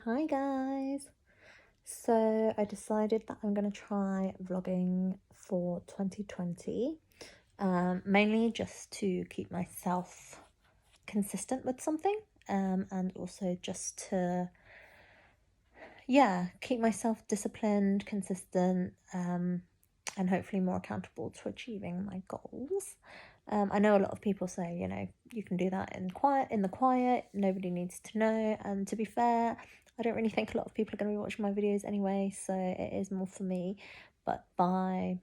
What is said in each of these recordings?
Hi guys! So I decided that I'm going to try vlogging for 2020, mainly just to keep myself consistent with something, and also just to, keep myself disciplined, consistent, and hopefully more accountable to achieving my goals. I know a lot of people say, you can do that in the quiet, nobody needs to know. And to be fair, I don't really think a lot of people are going to be watching my videos anyway, so it is more for me. But by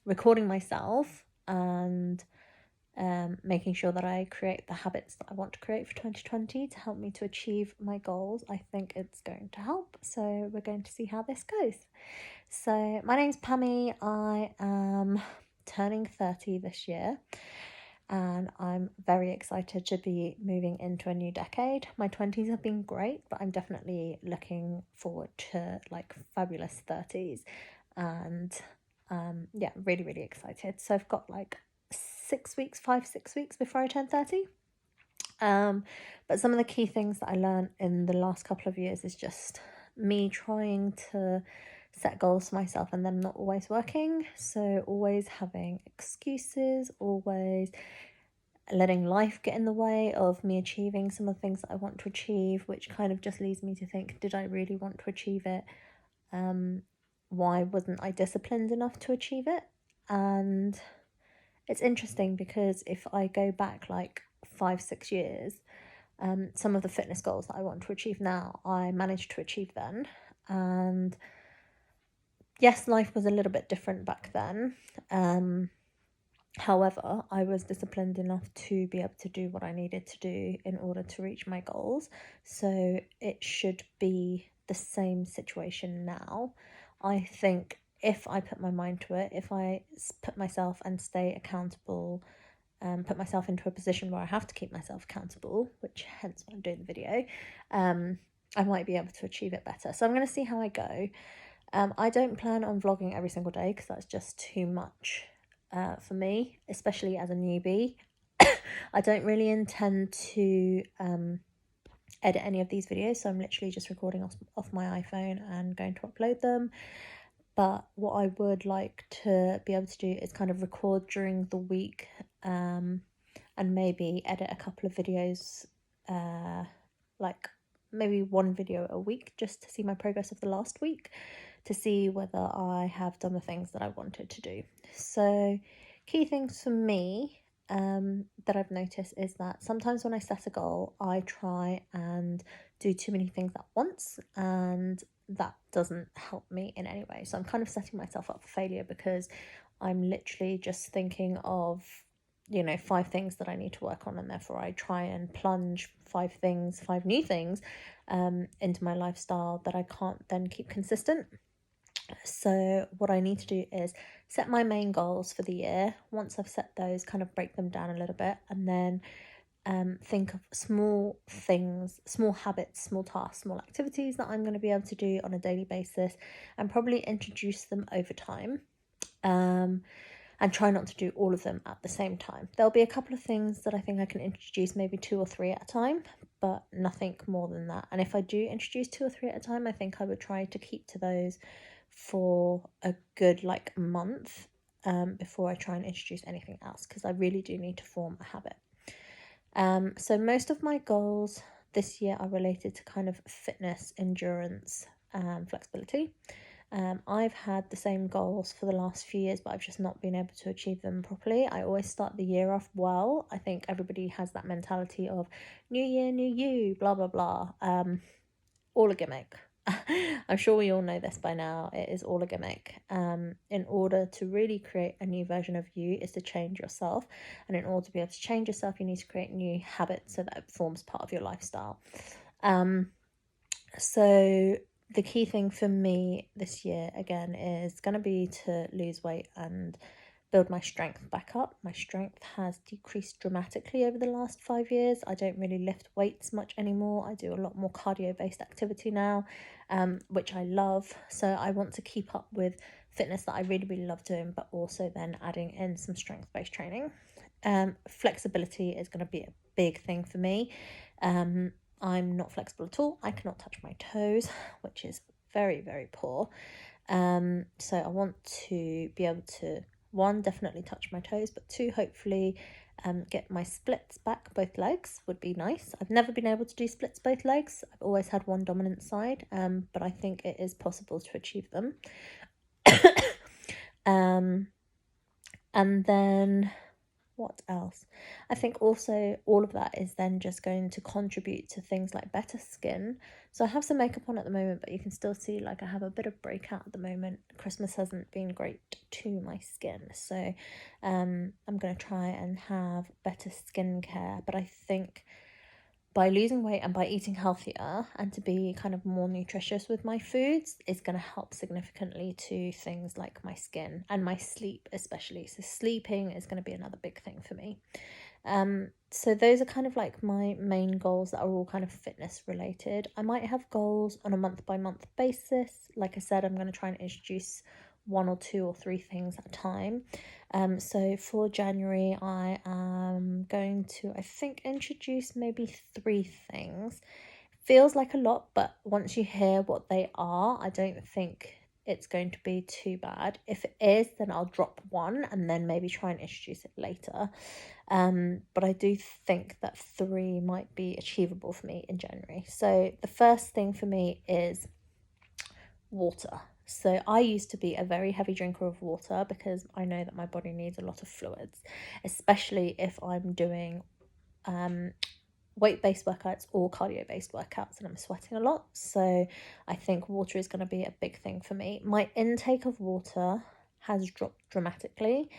recording myself and making sure that I create the habits that I want to create for 2020 to help me to achieve my goals, I think it's going to help. So we're going to see how this goes. So my name's Pammie. I am turning 30 this year, and I'm very excited to be moving into a new decade. My 20s have been great, but I'm definitely looking forward to like fabulous 30s, and really, really excited. So I've got like 6 weeks, 5-6 weeks before I turn 30. But some of the key things that I learned in the last couple of years is just me trying to set goals for myself and them not always working. So always having excuses, always letting life get in the way of me achieving some of the things that I want to achieve, which kind of just leads me to think, did I really want to achieve it? Why wasn't I disciplined enough to achieve it? And it's interesting because if I go back like 5-6 years, some of the fitness goals that I want to achieve now, I managed to achieve then. And yes, life was a little bit different back then. However, I was disciplined enough to be able to do what I needed to do in order to reach my goals. So it should be the same situation now. I think if I put my mind to it, if I put myself and stay accountable, put myself into a position where I have to keep myself accountable, which hence why I'm doing the video, I might be able to achieve it better. So I'm going to see how I go. I don't plan on vlogging every single day because that's just too much for me, especially as a newbie. I don't really intend to edit any of these videos, so I'm literally just recording off my iPhone and going to upload them. But what I would like to be able to do is kind of record during the week, and maybe edit a couple of videos, like maybe one video a week, just to see my progress of the last week, to see whether I have done the things that I wanted to do. So key things for me that I've noticed is that sometimes when I set a goal, I try and do too many things at once, and that doesn't help me in any way. So I'm kind of setting myself up for failure because I'm literally just thinking of 5 things that I need to work on, and therefore I try and plunge 5 new things into my lifestyle that I can't then keep consistent. So what I need to do is set my main goals for the year. Once I've set those, kind of break them down a little bit, and then think of small things, small habits, small tasks, small activities that I'm going to be able to do on a daily basis, and probably introduce them over time. And try not to do all of them at the same time. There'll be a couple of things that I think I can introduce, maybe 2 or 3 at a time, but nothing more than that. And if I do introduce 2 or 3 at a time, I think I would try to keep to those for a good month before I try and introduce anything else, because I really do need to form a habit. So most of my goals this year are related to kind of fitness, endurance, flexibility. I've had the same goals for the last few years, but I've just not been able to achieve them properly. I always start the year off well. I think everybody has that mentality of new year, new you, blah, blah, blah. All a gimmick. I'm sure we all know this by now. It is all a gimmick. In order to really create a new version of you is to change yourself. And in order to be able to change yourself, you need to create new habits so that it forms part of your lifestyle. So the key thing for me this year, again, is going to be to lose weight and build my strength back up. My strength has decreased dramatically over the last 5 years. I don't really lift weights much anymore. I do a lot more cardio-based activity now, which I love. So I want to keep up with fitness that I really, really love doing, but also then adding in some strength-based training. Flexibility is going to be a big thing for me. I'm not flexible at all. I cannot touch my toes, which is very, very poor. So I want to be able to, one, definitely touch my toes, but two, hopefully get my splits back, both legs would be nice. I've never been able to do splits both legs. I've always had one dominant side, but I think it is possible to achieve them. And then what else? I think also all of that is then just going to contribute to things like better skin. So I have some makeup on at the moment, but you can still see like I have a bit of breakout at the moment. Christmas hasn't been great to my skin, so I'm going to try and have better skincare. But I think by losing weight and by eating healthier and to be kind of more nutritious with my foods is going to help significantly to things like my skin and my sleep especially. So sleeping is going to be another big thing for me. So those are kind of like my main goals that are all kind of fitness related. I might have goals on a month by month basis. Like I said, I'm going to try and introduce 1 or 2 or 3 things at a time. So for January, I am going to, I think, introduce maybe 3 things. Feels like a lot, but once you hear what they are, I don't think it's going to be too bad. If it is, then I'll drop 1 and then maybe try and introduce it later. But I do think that 3 might be achievable for me in January. So the first thing for me is water. So I used to be a very heavy drinker of water because I know that my body needs a lot of fluids, especially if I'm doing weight-based workouts or cardio-based workouts and I'm sweating a lot. So I think water is going to be a big thing for me. My intake of water has dropped dramatically,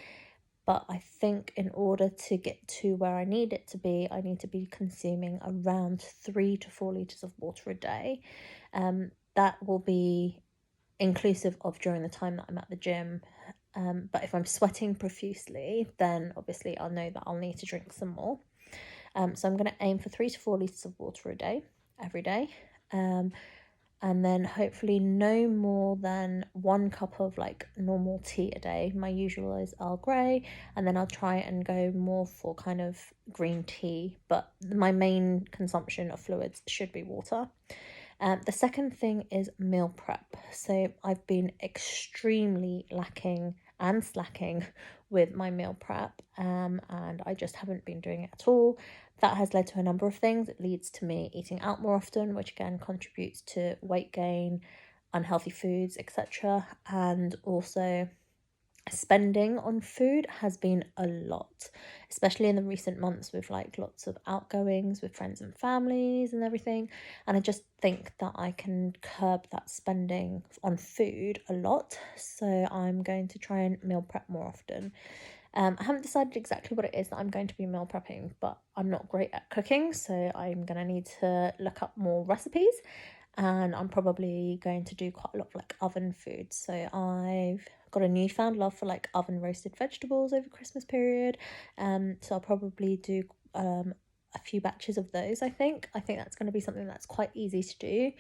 but I think in order to get to where I need it to be, I need to be consuming around 3 to 4 litres of water a day. That will be inclusive of during the time that I'm at the gym. But if I'm sweating profusely, then obviously I'll know that I'll need to drink some more. So I'm going to aim for 3 to 4 litres of water a day, every day. And then hopefully no more than 1 cup of like normal tea a day. My usual is Earl Grey, and then I'll try and go more for kind of green tea, but my main consumption of fluids should be water. The second thing is meal prep. So I've been extremely lacking and slacking with my meal prep, and I just haven't been doing it at all. That has led to a number of things. It leads to me eating out more often, which again contributes to weight gain, unhealthy foods, etc. And also spending on food has been a lot, especially in the recent months with like lots of outgoings with friends and families and everything. And I just think that I can curb that spending on food a lot. So I'm going to try and meal prep more often. I haven't decided exactly what it is that I'm going to be meal prepping, but I'm not great at cooking, so I'm going to need to look up more recipes, and I'm probably going to do quite a lot of like oven food. So I've got a newfound love for like oven roasted vegetables over Christmas period, so I'll probably do a few batches of those. I think that's going to be something that's quite easy to do.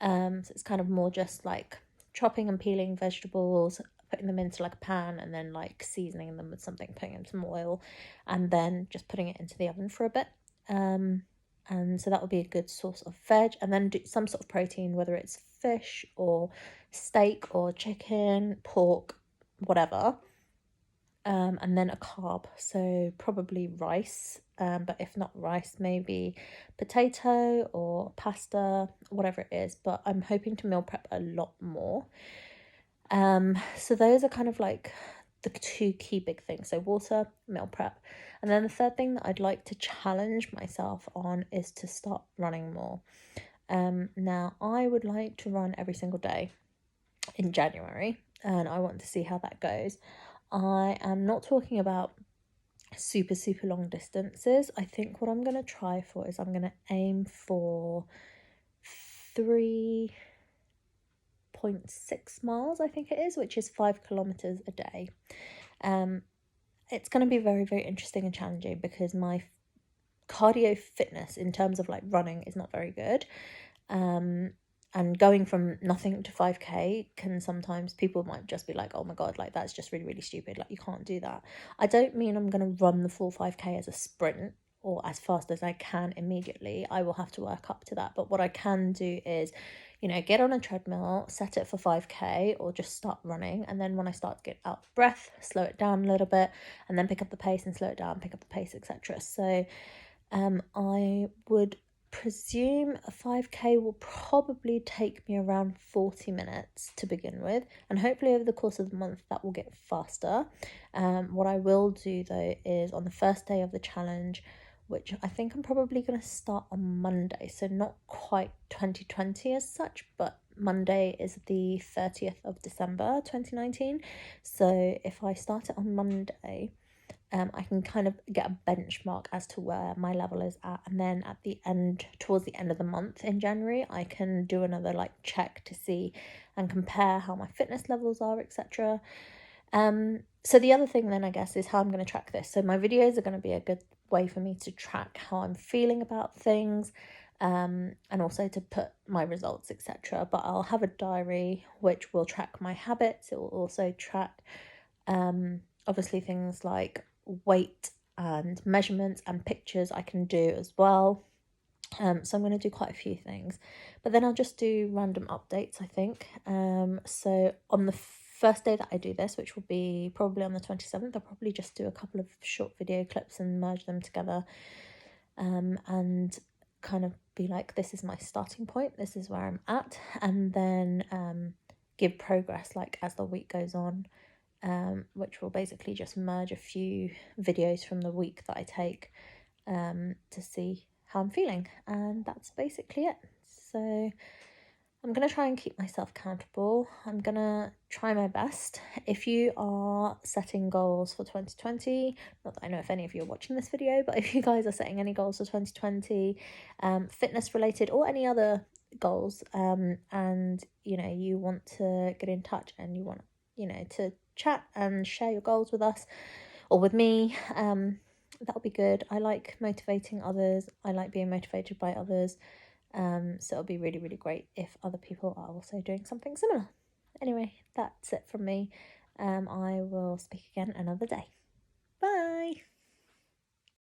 So it's kind of more just like chopping and peeling vegetables, putting them into like a pan, and then like seasoning them with something, putting in some oil, and then just putting it into the oven for a bit. And so that would be a good source of veg, and then do some sort of protein, whether it's fish or steak or chicken, pork, whatever. And then a carb, so probably rice, but if not rice, maybe potato or pasta, whatever it is. But I'm hoping to meal prep a lot more. So those are kind of like the 2 key big things. So water, meal prep. And then the third thing that I'd like to challenge myself on is to start running more. Now I would like to run every single day in January, and I want to see how that goes. I am not talking about super long distances. I think what I'm going to try for is I'm going to aim for 3.6 miles, I think it is, which is 5 kilometers a day. It's going to be very interesting and challenging because my cardio fitness in terms of like running is not very good. And going from nothing to 5k can sometimes, people might just be like, oh my god, like that's just really stupid, like you can't do that. I don't mean I'm going to run the full 5k as a sprint or as fast as I can immediately, I will have to work up to that. But what I can do is, you know, get on a treadmill, set it for 5k, or just start running. And then when I start to get out of breath, slow it down a little bit, and then pick up the pace and slow it down, pick up the pace, etc. So I would presume a 5k will probably take me around 40 minutes to begin with, and hopefully over the course of the month that will get faster. What I will do though is on the first day of the challenge, which I think I'm probably going to start on Monday, so not quite 2020 as such, but Monday is the 30th of December 2019. So if I start it on Monday, I can kind of get a benchmark as to where my level is at, and then at the end, towards the end of the month in January, I can do another like check to see and compare how my fitness levels are, etc. So the other thing then, I guess, is how I'm going to track this. So my videos are going to be a good way for me to track how I'm feeling about things, and also to put my results, etc. But I'll have a diary which will track my habits. It will also track obviously things like weight and measurements and pictures I can do as well. So I'm going to do quite a few things, but then I'll just do random updates, I think. So on the first day that I do this, which will be probably on the 27th, I'll probably just do a couple of short video clips and merge them together, and kind of be like, this is my starting point, this is where I'm at, and then give progress like as the week goes on, which will basically just merge a few videos from the week that I take to see how I'm feeling, and that's basically it. So I'm going to try and keep myself accountable. I'm going to try my best. If you are setting goals for 2020, not that I know if any of you are watching this video, but if you guys are setting any goals for 2020, fitness related or any other goals, and you know, you want to get in touch and you want, you know, to chat and share your goals with us or with me, that'll be good. I like motivating others. I like being motivated by others. So it'll be really, really great if other people are also doing something similar. Anyway, that's it from me. I will speak again another day.